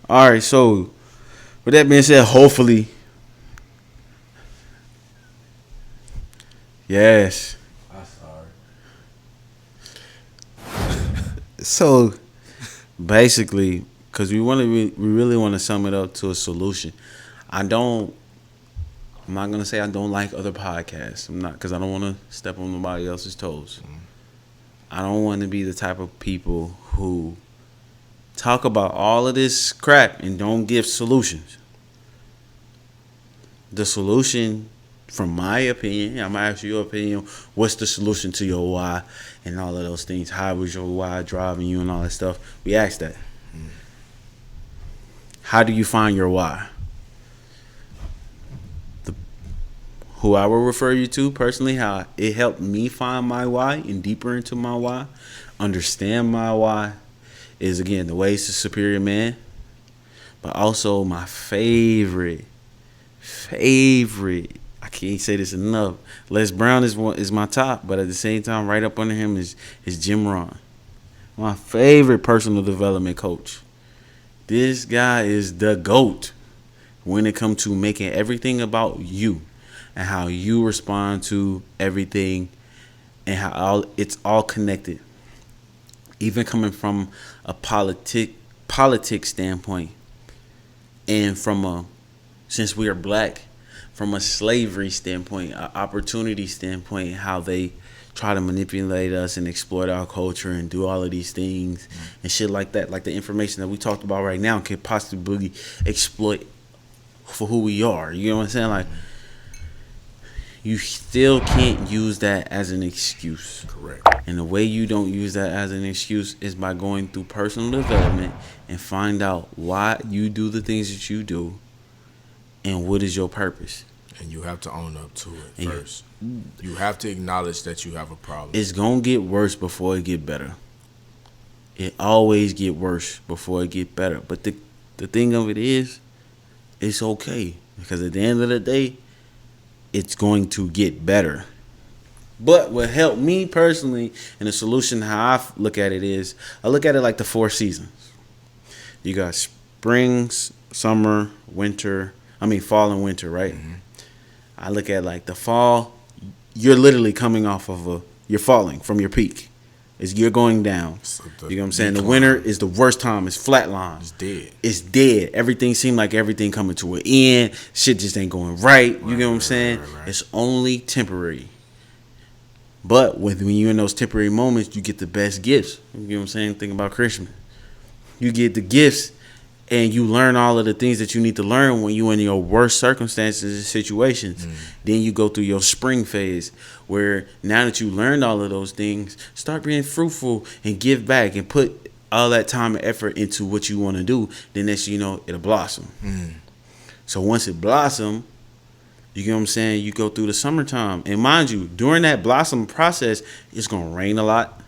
All right, so with that being said, hopefully, yes. I'm sorry. So basically, because we really want to sum it up to a solution. I don't. I'm not gonna say I don't like other podcasts. I'm not, because I don't want to step on nobody else's toes. I don't want to be the type of people who talk about all of this crap and don't give solutions. The solution, from my opinion, I'm gonna ask you your opinion. What's the solution to your why and all of those things? How was your why driving you and all that stuff? We asked that. How do you find your why? Who I will refer you to personally, how it helped me find my why and deeper into my why, understand my why, is again the Ways to Superior Man, but also my favorite. I can't say this enough. Les Brown is my top, but at the same time, right up under him is Jim Rohn, my favorite personal development coach. This guy is the GOAT when it comes to making everything about you and how you respond to everything and how it's all connected. Even coming from a politics standpoint, and from a, since we are black, from a slavery standpoint, an opportunity standpoint, how they try to manipulate us and exploit our culture and do all of these things and shit like that. Like the information that we talked about right now could possibly exploit for who we are. You know what I'm saying? Like, you still can't use that as an excuse. Correct. And the way you don't use that as an excuse is by going through personal development and find out why you do the things that you do and what is your purpose. And you have to own up to it first. You have to acknowledge that you have a problem. It's going to get worse before it get better. It always get worse before it get better. But the thing of it is, it's okay. Because at the end of the day, it's going to get better. But what helped me personally, and the solution how I look at it is, I look at it like the 4 seasons. You got spring, summer, fall and winter, right? Mm-hmm. I look at like the fall, you're literally coming off of you're falling from your peak. You're going down. So you know what I'm saying? The winter is the worst time. It's flatline. It's dead. It's dead. Everything seemed like everything coming to an end. Shit just ain't going right. You get what I'm saying? Right. It's only temporary. But when you're in those temporary moments, you get the best gifts. You know what I'm saying? Think about Christmas. You get the gifts, and you learn all of the things that you need to learn when you're in your worst circumstances and situations. Then you go through your spring phase, where now that you learned all of those things, start being fruitful and give back and put all that time and effort into what you want to do. Then next you know, it'll blossom. So once it blossom, you get what I'm saying, you go through the summertime. And mind you, during that blossom process, it's going to rain a lot.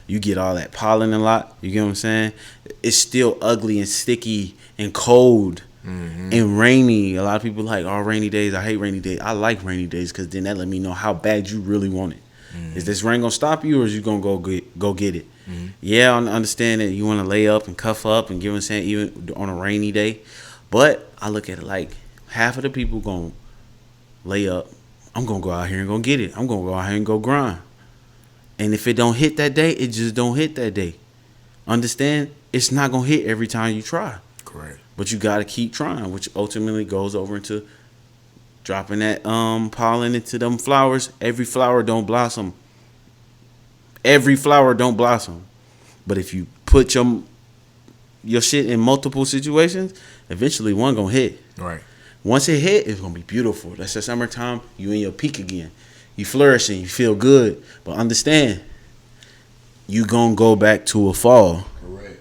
You get all that pollen a lot. You get what I'm saying? It's still ugly and sticky and cold and rainy. A lot of people like, oh, rainy days. I hate rainy days. I like rainy days because then that let me know how bad you really want it. Is this rain going to stop you, or is you going to go get it? Yeah, I understand that you want to lay up and cuff up and give what I'm saying, even on a rainy day. But I look at it like half of the people going to lay up. I'm going to go out here and go get it. I'm going to go out here and go grind. And if it don't hit that day, it just don't hit that day. Understand? It's not going to hit every time you try. Correct. But you got to keep trying, which ultimately goes over into dropping that pollen into them flowers. Every flower don't blossom. Every flower don't blossom. But if you put your shit in multiple situations, eventually one going to hit. Right. Once it hit, it's going to be beautiful. That's the summertime. You in your peak again. You flourishing, you feel good, but understand, you gonna go back to a fall. Correct.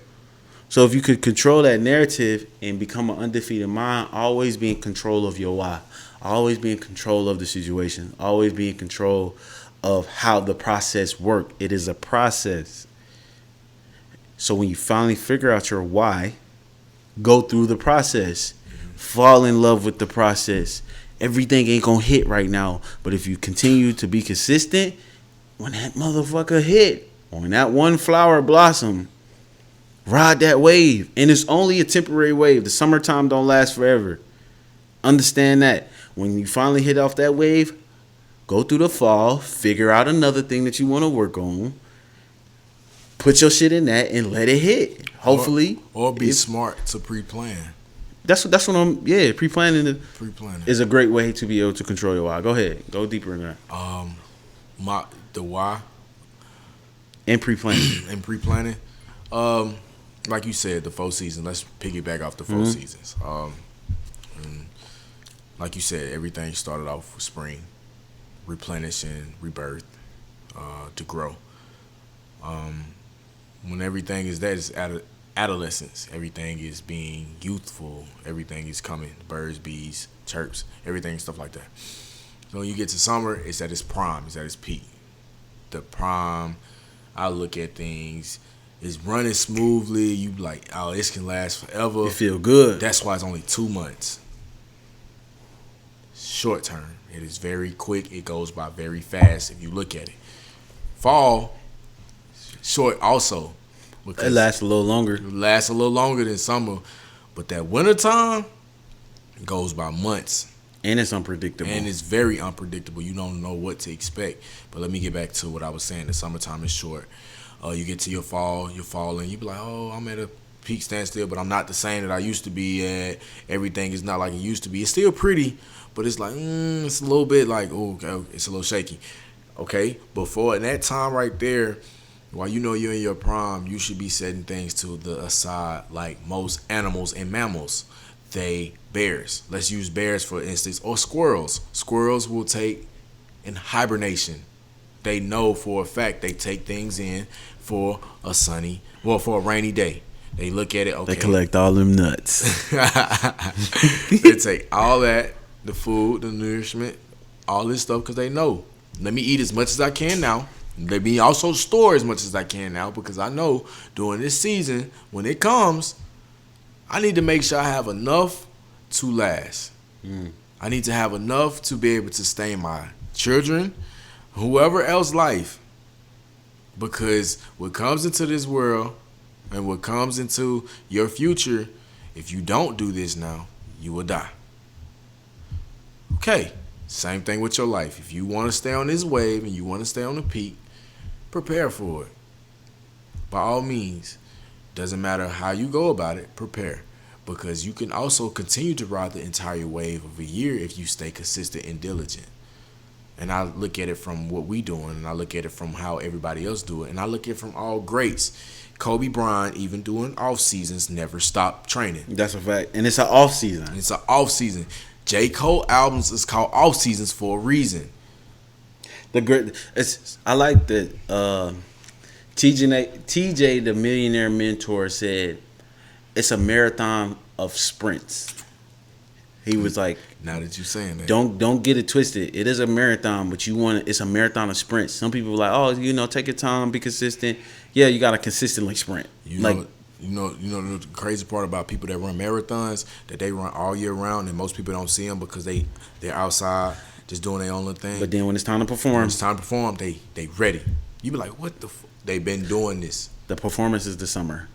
So if you could control that narrative and become an undefeated mind, always be in control of your why, always be in control of the situation, always be in control of how the process works. It is a process. So when you finally figure out your why, go through the process, fall in love with the process. Everything ain't gonna hit right now, but if you continue to be consistent, when that motherfucker hit, when that one flower blossom, Ride that wave. And it's only a temporary wave. The summertime don't last forever. Understand that. When you finally hit off that wave, go through the fall, figure out another thing that you want to work on, put your shit in that, and let it hit. Hopefully. Or be smart to pre-plan. That's what I'm, pre-planning Pre-planning is a great way to be able to control your why. Go ahead. Go deeper in that. The why. And pre-planning. And pre-planning. Like you said, the 4 seasons. Let's piggyback off the 4 seasons. And like you said, everything started off with spring, replenishing, rebirth, to grow. When everything is that, it's adolescence. Everything is being youthful. Everything is coming. Birds, bees, chirps, everything, stuff like that. So when you get to summer, it's at its prime. It's at its peak. The prime, I look at things, it's running smoothly. You like, oh, this can last forever. You feel good. That's why it's only 2 months. Short term. It is very quick. It goes by very fast if you look at it. Fall, short also. It lasts a little longer. It lasts a little longer than summer. But that winter time goes by months. And it's unpredictable. And it's very unpredictable. You don't know what to expect. But let me get back to what I was saying. The summertime is short. You get to your fall, and you be like, oh, I'm at a peak standstill, but I'm not the same that I used to be at. Everything is not like it used to be. It's still pretty, but it's like, it's a little bit like, oh, okay, it's a little shaky. Okay? Before, in that time right there, while you know you're in your prime, you should be setting things to the aside like most animals and mammals. Bears. Let's use bears for instance, or squirrels. Squirrels will take in hibernation. They know for a fact they take things in for for a rainy day. They look at it, okay. They collect all them nuts. They take all that, the food, the nourishment, all this stuff, because they know. Let me eat as much as I can now. Let me also store as much as I can now, because I know during this season, when it comes, I need to make sure I have enough to last. I need to have enough to be able to sustain my children, whoever else life. Because what comes into this world and what comes into your future, if you don't do this now, you will die. Okay, same thing with your life. If you want to stay on this wave and you want to stay on the peak, prepare for it. By all means, doesn't matter how you go about it, prepare. Because you can also continue to ride the entire wave of a year if you stay consistent and diligent. And I look at it from what we doing, and I look at it from how everybody else do it, and I look at it from all greats. Kobe Bryant, even during off seasons, never stopped training. That's a fact, and it's an off season. It's an off season. J. Cole albums is called off seasons for a reason. I like that. TJ, the Millionaire mentor, said it's a marathon of sprints. He was like, now that you're saying that, don't get it twisted. It is a marathon, but it's a marathon of sprints. Some people are like, oh, take your time, be consistent. Yeah, you gotta consistently sprint. You know the crazy part about people that run marathons, that they run all year round, and most people don't see them because they're outside just doing their own little thing. But then when it's time to perform, they ready. You be like, what the? They've been doing this. The performance is the summer.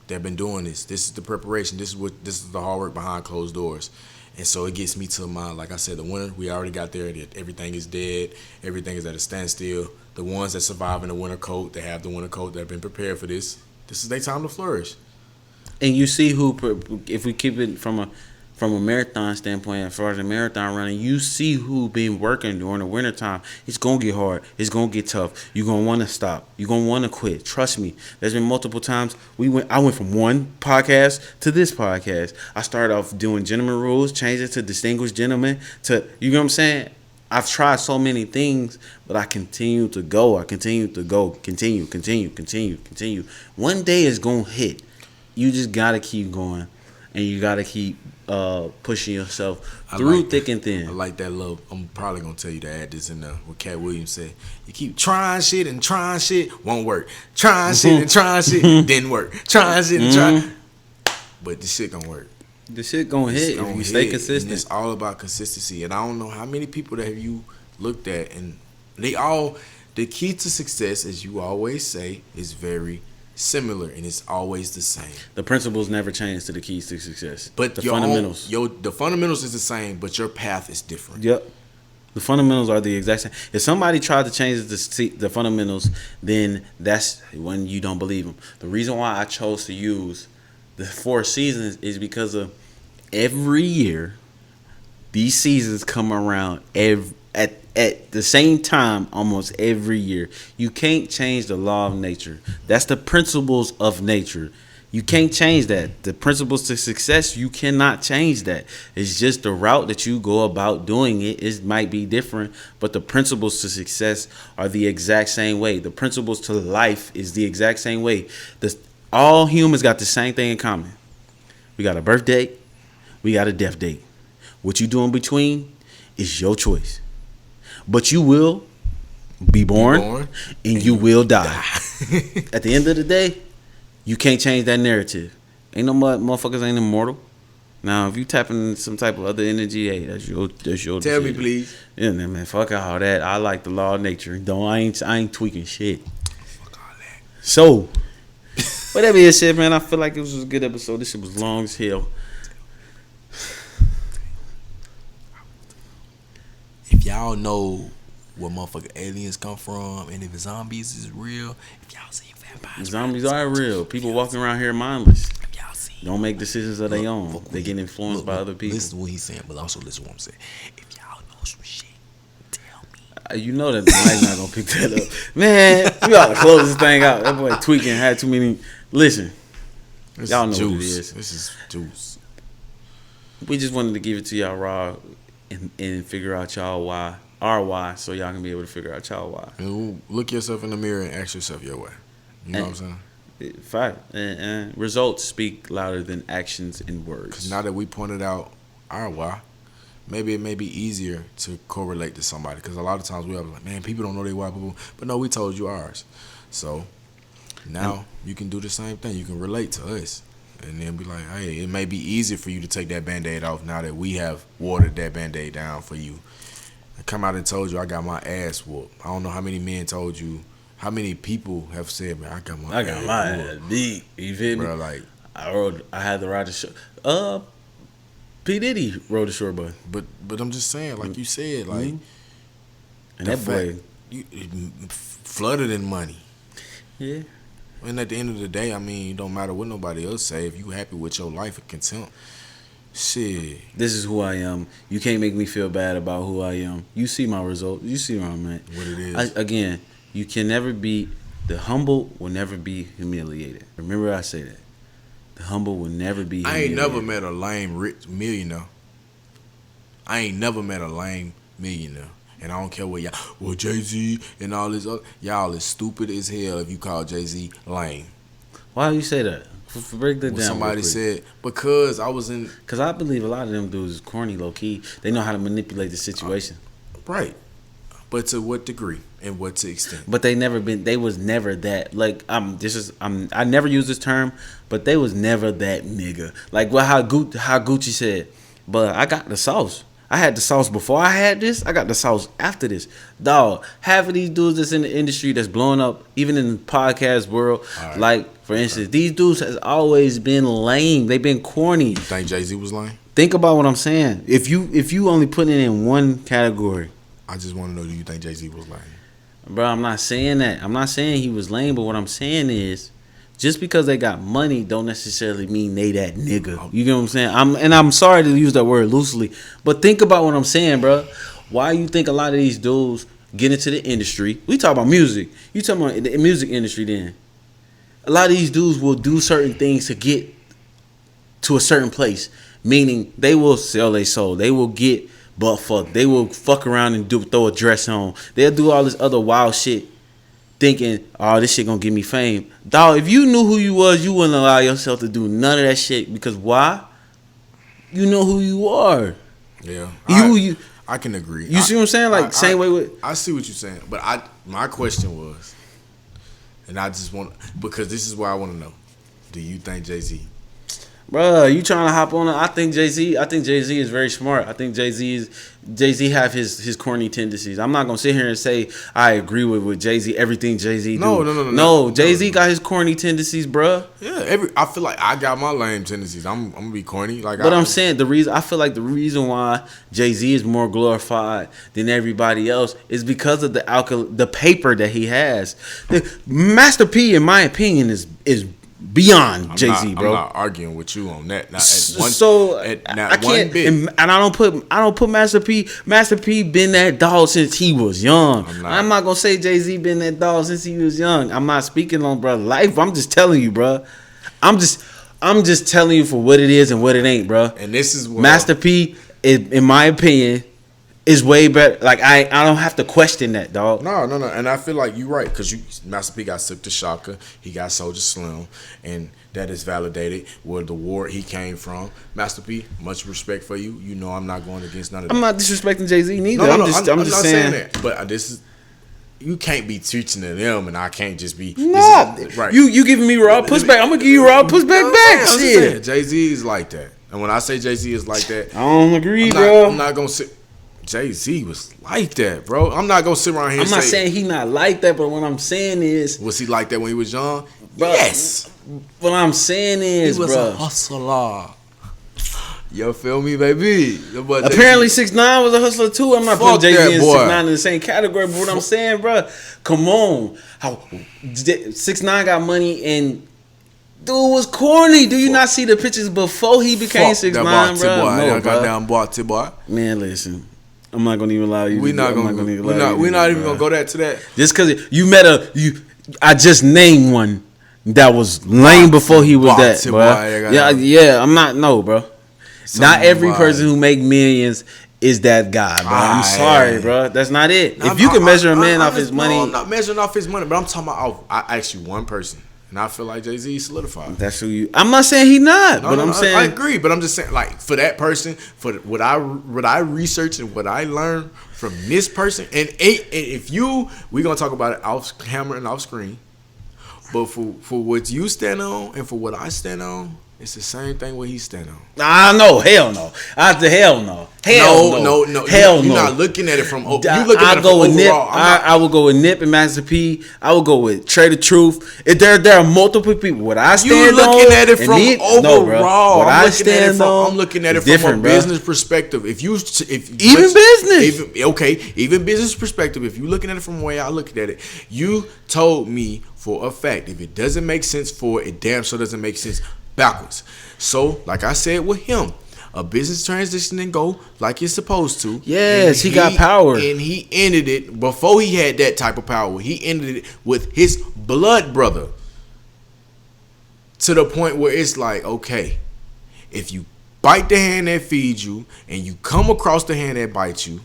They've been doing this. This is the preparation. This is the hard work behind closed doors. And so it gets me to like I said, the winter, we already got there. Everything is dead. Everything is at a standstill. The ones that survive in the winter coat, they have the winter coat, that have been prepared for this. This is their time to flourish. And you see if we keep it from a marathon standpoint, as far as the marathon running, you see who been working during the wintertime. It's going to get hard. It's going to get tough. You're going to want to stop. You're going to want to quit. Trust me. There's been multiple times I went from one podcast to this podcast. I started off doing gentleman rules, changed it to distinguished gentlemen, to, you know what I'm saying? I've tried so many things, but I continue to go. Continue. One day it's going to hit. You just got to keep going, and you got to keep pushing yourself through thick and thin. I like that little. I'm probably gonna tell you to add this in there. What Cat Williams said: you keep trying shit and trying shit, won't work. Trying shit and trying shit, didn't work. Trying shit and trying, but this shit gonna work. The shit gonna hit if you stay consistent. And it's all about consistency. And I don't know how many people that have you looked at, and they all. The key to success, as you always say, is very similar, and it's always the same. The principles never change to the keys to success. But the fundamentals. The fundamentals is the same, but your path is different. Yep. The fundamentals are the exact same. If somebody tried to change the fundamentals, then that's when you don't believe them. The reason why I chose to use the 4 seasons is because of every year, these seasons come around at the same time almost every year. You can't change the law of nature. That's the principles of nature. You can't change that. The principles to success, you cannot change that. It's just the route that you go about doing it. It might be different, but the principles to success are the exact same way. The principles to life is the exact same way. All humans got the same thing in common. We got a birth date. We got a death date. What you do in between is your choice. But you will be born and you will die. At the end of the day, you can't change that narrative. Ain't no motherfuckers ain't immortal. Now, if you tapping some type of other energy, hey, that's your Tell decision. me, please. Yeah, man, fuck all that. I like the law of nature. I ain't tweaking shit. Fuck all that. So, with that being said, man, I feel like it was a good episode. This shit was long as hell. If y'all know where motherfucking aliens come from and if zombies is real, if y'all see vampires, Zombies are real. People walking around here mindless. if y'all see, Don't make decisions of their own. They get influenced by other people. Listen to what he's saying, but also listen to what I'm saying. If y'all know some shit, tell me. You know that the mic's not gonna pick that up. Man, you gotta close this thing out. That boy tweaking had too many. Listen, y'all know juice. what it is. This is juice. We just wanted to give it to y'all raw and figure out y'all why, so y'all can be able to figure out y'all why. And look yourself in the mirror and ask yourself your why. You know what I'm saying? Fact. And results speak louder than actions and words. Because now that we pointed out our why, maybe it may be easier to correlate to somebody. Because a lot of times we are like, man, people don't know their why, but no, we told you ours. So now you can do the same thing. You can relate to us. And then be like, hey, it may be easier for you to take that Band-Aid off now that we have watered that Band-Aid down for you. I come out and told you I got my ass whooped. I don't know how many men told you, how many people have said, man, I got my ass beat. You feel me? Bro, like, I had to ride the short. P. Diddy rode the short bus. But I'm just saying, like you said, like, and that boy, you flooded in money. Yeah. And at the end of the day, I mean, it don't matter what nobody else say. If you happy with your life and content, shit. This is who I am. You can't make me feel bad about who I am. You see my result. You see where I'm at. What it is. Again, you can never be, the humble will never be humiliated. Remember I say that. The humble will never be humiliated. I ain't never met a lame rich millionaire. And I don't care what y'all, well, Jay-Z and all this other, y'all is stupid as hell if you call Jay-Z lame. Why do you say that? Break that down. Somebody said, because I was in. Because I believe a lot of them dudes is corny, low-key. They know how to manipulate the situation. Right. But to what degree and what to extent? But they was never that, like, I never use this term, but they was never that nigga. Like, how Gucci said, but I got the sauce. I had the sauce before I had this. I got the sauce after this. Dog, half of these dudes that's in the industry that's blowing up, even in the podcast world, right. Like, for instance, these dudes has always been lame. They've been corny. You think Jay-Z was lame? Think about what I'm saying. If you only put it in one category. I just want to know, do you think Jay-Z was lame? Bro, I'm not saying that. I'm not saying he was lame, but what I'm saying is, just because they got money don't necessarily mean they that nigga. You get what I'm saying? I'm sorry to use that word loosely, but think about what I'm saying, bro. Why you think a lot of these dudes get into the industry? We talk about music. You talking about the music industry then. A lot of these dudes will do certain things to get to a certain place, meaning they will sell their soul. They will get butt fucked. They will fuck around and throw a dress on. They'll do all this other wild shit, thinking, oh, this shit gonna give me fame. Dog, if you knew who you was, you wouldn't allow yourself to do none of that shit. Because why? You know who you are. Yeah. I can agree. You see what I'm saying? Like, same way with... I see what you're saying. But my question was, and I just want... Because this is what I want to know. Do you think Jay-Z... Bruh, you trying to hop on it? I think Jay Z is very smart. I think Jay Z have his corny tendencies. I'm not gonna sit here and say I agree with Jay Z. Everything Jay Z do. No. Jay Z got his corny tendencies, bruh. Yeah, I feel like I got my lame tendencies. I'm gonna be corny. But I'm saying I feel like the reason why Jay Z is more glorified than everybody else is because of the paper that he has. Master P, in my opinion, is beyond Jay Z, bro. I'm not arguing with you on that. Not I can't, and I don't put Master P. Master P been that dog since he was young. I'm not gonna say Jay Z been that dog since he was young. I'm not speaking on brother life. I'm just telling you, bro. I'm just telling you for what it is and what it ain't, bro. And this is what Master P, in my opinion, is way better. Like I don't have to question that, dog. No. And I feel like you're right because Master P got Silk the Shocker, he got Soulja Slim, and that is validated where the ward he came from. Master P, much respect for you. You know I'm not going against none of that. I'm not disrespecting Jay Z neither. I'm just saying that. But this is. You can't be teaching to them, and I can't just be. Nah, right. You giving me raw pushback. I'm gonna give you raw pushback back. Shit. Jay Z is like that, and when I say Jay Z is like that, I don't agree, bro. I'm not gonna sit. Jay Z was like that, bro. I'm not gonna sit around here. I'm not saying he not like that, but what I'm saying is, was he like that when he was young? Bro, yes. What I'm saying is, he was a hustler. You feel me, baby? But apparently 6ix9ine was a hustler too. I'm not putting Jay Z and 6ix9ine in the same category, but what I'm saying, bro, come on, how 6ix9ine got money and. Dude was corny. Do you not see the pictures before he became 6ix9ine, bro? No, goddamn boy. Man, listen. I'm not gonna even allow you. We're not even gonna go to that. Just because you met I just named one that was lame before he was that, bro. Yeah. I'm not. No, bro. Not every person who make millions is that guy, bro. I'm sorry, bro. That's not it. If you can measure a man off his money, I'm not measuring off his money, but I'm talking about. I asked you one person. And I feel like Jay Z solidified. That's who you. I'm not saying he not, but I'm saying I agree. But I'm just saying, like, for that person, for what I researched and what I learned from this person, and if we're gonna talk about it off camera and off screen. But for what you stand on and for what I stand on, it's the same thing what he stand on. No, hell no. Hell no. No. You're not looking at it from. You looking at it from overall. I will go with Nip and Master P. I will go with Trey the Truth. If there are multiple people. What I stand on. You looking at it from overall. What I stand on. I'm looking at it from a business perspective. Even business perspective. If you're looking at it from the way I look at it, you told me for a fact if it doesn't make sense forward, it damn sure doesn't make sense backwards. So, like I said with him, a business transition and go like it's supposed to. Yes, he got power. And he ended it before he had that type of power. He ended it with his blood brother. To the point where it's like, okay, if you bite the hand that feeds you and you come across the hand that bites you,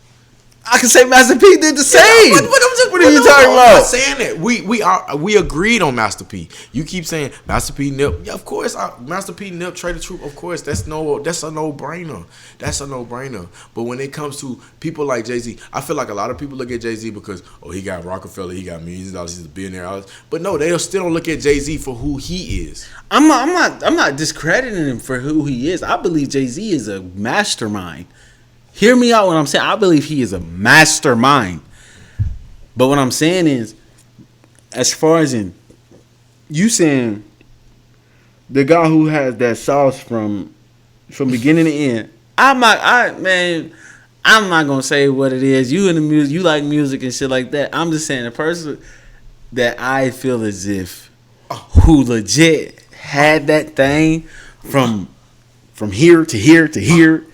I can say Master P did the same. What are you talking about? I'm not saying that. We agreed on Master P. You keep saying Master P, Nip. Yeah, of course. Master P, Nip, Trey the Truth. Of course, that's a no-brainer. That's a no-brainer. But when it comes to people like Jay Z, I feel like a lot of people look at Jay Z because he got Rockefeller, he got millions of dollars, he's a billionaire. But no, they still don't look at Jay Z for who he is. I'm not discrediting him for who he is. I believe Jay Z is a mastermind. Hear me out when I'm saying I believe he is a mastermind. But what I'm saying is, as far as in you saying the guy who has that sauce from beginning to end, I'm not gonna say what it is. You in the music, you like music and shit like that. I'm just saying the person that I feel as if who legit had that thing from here to here to here.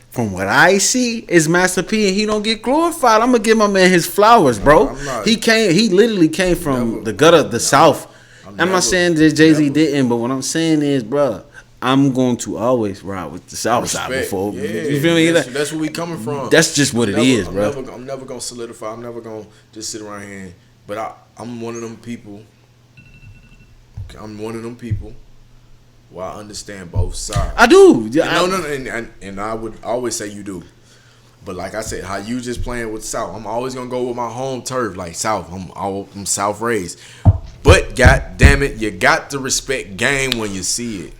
From what I see is Master P, and he don't get glorified. I'm gonna give my man his flowers, bro. He literally came from the gutter of the South. I'm not saying that Jay Z didn't, but what I'm saying is, bro, I'm going to always ride with the South side before. Yeah, you feel me? That's where we coming from. That's just what it is, bro. I'm never gonna solidify. I'm never gonna just sit around here. But I'm one of them people. Well, I understand both sides. I do. And I would always say you do. But like I said, how you just playing with South, I'm always gonna go with my home turf, like South. I'm South raised. But God damn it, you got to respect game when you see it.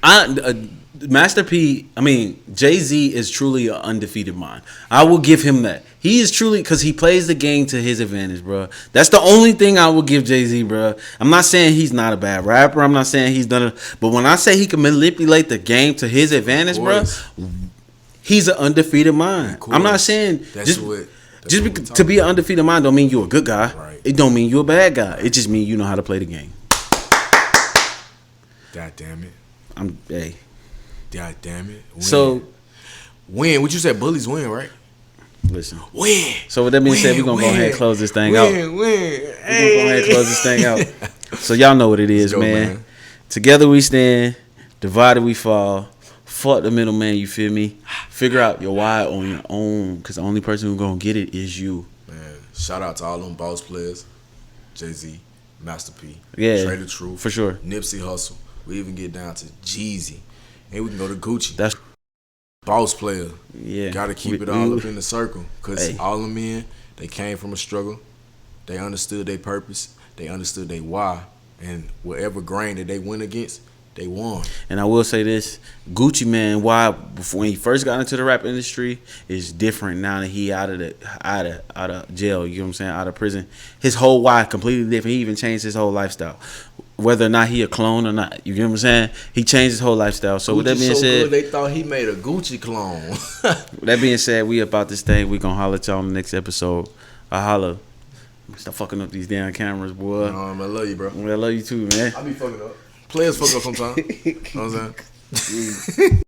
Master P, I mean, Jay-Z is truly an undefeated mind. I will give him that. He is truly, because he plays the game to his advantage, bro. That's the only thing I will give Jay-Z, bro. I'm not saying he's not a bad rapper. I'm not saying he's done it. But when I say he can manipulate the game to his advantage, bro, he's an undefeated mind. I'm not saying to be an undefeated mind don't mean you're a good guy. Right. It don't mean you're a bad guy. It just means you know how to play the game. God damn it. Hey. God damn it. Win. So, what you said? Bullies win, right? Listen. Win. So with that being said, we're gonna go ahead and close this thing out. We're gonna go ahead and close this thing out. So y'all know what it is, man. Together we stand, divided we fall. Fuck the middleman, you feel me? Figure out your why on your own, because the only person who's gonna get it is you. Man, shout out to all them boss players. Jay-Z, Master P, Trader Truth, for sure. Nipsey Hussle. We even get down to Jeezy. And we can go to Gucci. That's boss player. Yeah. Got to keep it all up in the circle. Because all of them men, they came from a struggle. They understood their purpose. They understood their why. And whatever grain that they went against, they won. And I will say this, Gucci Man, why before when he first got into the rap industry is different now that he out of jail, you know what I'm saying, out of prison. His whole why completely different. He even changed his whole lifestyle. Whether or not he a clone or not, you know what I'm saying? He changed his whole lifestyle. So Gucci with that being said, good, they thought he made a Gucci clone. With that being said, we about this thing. We gonna holler at y'all on the next episode. I holla. Stop fucking up these damn cameras, boy. I love you, bro. I love you too, man. I be fucking up. Players fuck up sometimes. You know what I'm saying?